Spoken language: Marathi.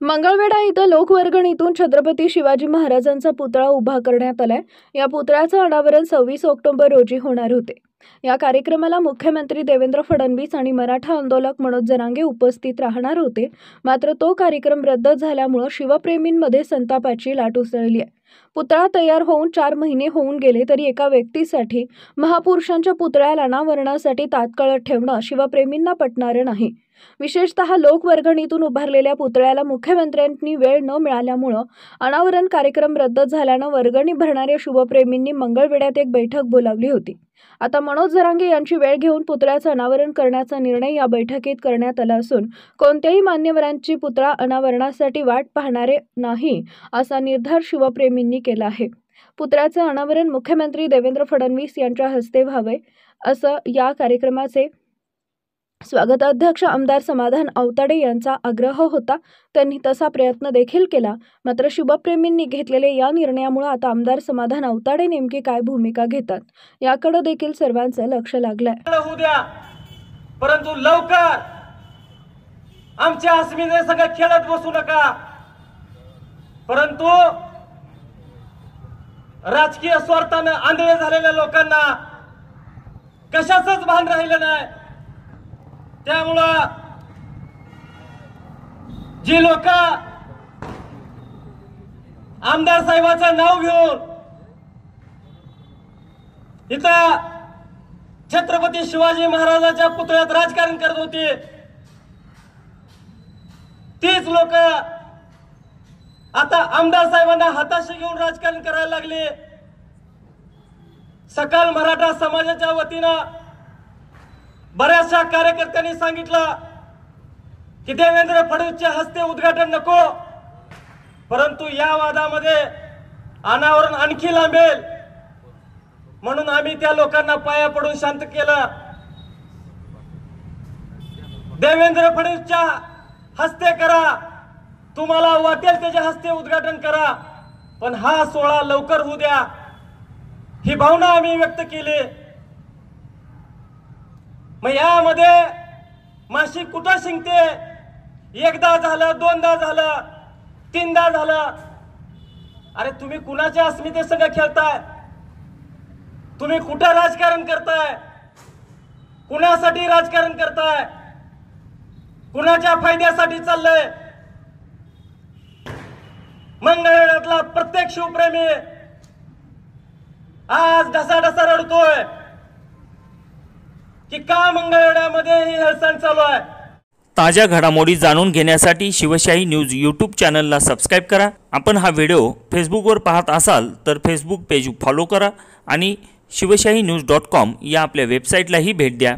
मंगळवेढा इथं लोकवर्गणीतून छत्रपती शिवाजी महाराजांचा पुतळा उभा करण्यात आलाय। या पुतळ्याचं अनावरण 26 ऑक्टोबर रोजी होणार होते। या कार्यक्रमाला मुख्यमंत्री देवेंद्र फडणवीस आणि मराठा आंदोलक मनोज जरांगे उपस्थित राहणार होते। मात्र तो कार्यक्रम रद्द झाल्यामुळे शिवप्रेमींमध्ये संतापाची लाट उसळली आहे। पुतळा तयार होऊन 4 महिने होऊन गेले तरी एका व्यक्तीसाठी महापुरुषांच्या पुतळ्याला अनावरणासाठी तात्काळ ठेवणं शिवप्रेमींना पटणारे नाही। विशेषतः लोकवर्गणीतून उभारलेल्या पुतळ्याला मुख्यमंत्र्यांनी वेळ न मिळाल्यामुळे अनावरण कार्यक्रम रद्द झाल्यानं वर्गणी भरणाऱ्या शिवप्रेमींनी मंगळवेढ्यात एक बैठक बोलावली होती। आता मनोज जरांगे यांची वेळ घेऊन पुतळ्याचं अनावरण करण्याचा निर्णय या बैठकीत करण्यात आला असून कोणत्याही मान्यवरांची पुतळा अनावरणासाठी वाट पाहणारे नाही असा निर्धार शिवप्रेमींनी केला आहे। पुतळ्याचं अनावरण मुख्यमंत्री देवेंद्र फडणवीस यांच्या हस्ते व्हावे असं या कार्यक्रमाचे स्वागताध्यक्ष आमदार समाधान आवताडे यांचा आग्रह होता। त्यांनी तसा प्रयत्न देखील केला। मात्र शिवप्रेमींनी घेतलेल्या या निर्णयामुळे आता आमदार समाधान आवताडे नेमकी काय भूमिका घेतात याकडे देखील सर्वांचं लक्ष लागलंय। परंतु लवकर आमच्या अस्मिते सगळं खेळत बसू नका। परंतु राजकीय स्वार्थाने आंधळे झालेल्या लोकांना कशाचंच भान राहिलं नाही। त्यामुळं जी लोक आमदार साहेबांचं नाव घेऊन इथं छत्रपती शिवाजी महाराजांच्या पुतळ्यात राजकारण करत होती, तीच लोक आता आमदार साहेबांना हाताशी घेऊन राजकारण करायला लागले। सकल मराठा समाजाच्या वतीनं बऱ्याचशा कार्यकर्त्यांनी सांगितलं की देवेंद्र फडणवीसच्या हस्ते उद्घाटन नको, परंतु या वादामध्ये अनावरण आणखी लांबेल म्हणून आम्ही त्या लोकांना पाया पडून शांत केलं। देवेंद्र फडणवीसच्या हस्ते करा, तुम्हाला वाटेल त्याच्या हस्ते उद्घाटन करा, पण हा सोहळा लवकर होऊ द्या ही भावना आम्ही व्यक्त केली। मग यामध्ये माशी कुठं शिंकते? एकदा झालं, दोनदा झालं, तीनदा झालं। अरे तुम्ही कुणाच्या अस्मिते संग खेळताय? तुम्ही कुठं राजकारण करताय? कुणासाठी राजकारण करताय? कुणाच्या फायद्यासाठी चाललंय? मंगळवेढ्यातला प्रत्येक शिवप्रेमी आज ढसाढसा रडतोय की का मंगळवेढ्यामध्ये ही हेळसांड चालू आहे। ताज्या घडामोडी जाणून घेण्यासाठी शिवशाही न्यूज यूट्यूब चॅनलला सबस्क्राइब करा। आपण हा व्हिडिओ फेसबुकवर पाहत असाल तर फेसबुक पेज फॉलो करा आणि शिवशाही न्यूज.com या आपल्या वेबसाईटलाही भेट द्या।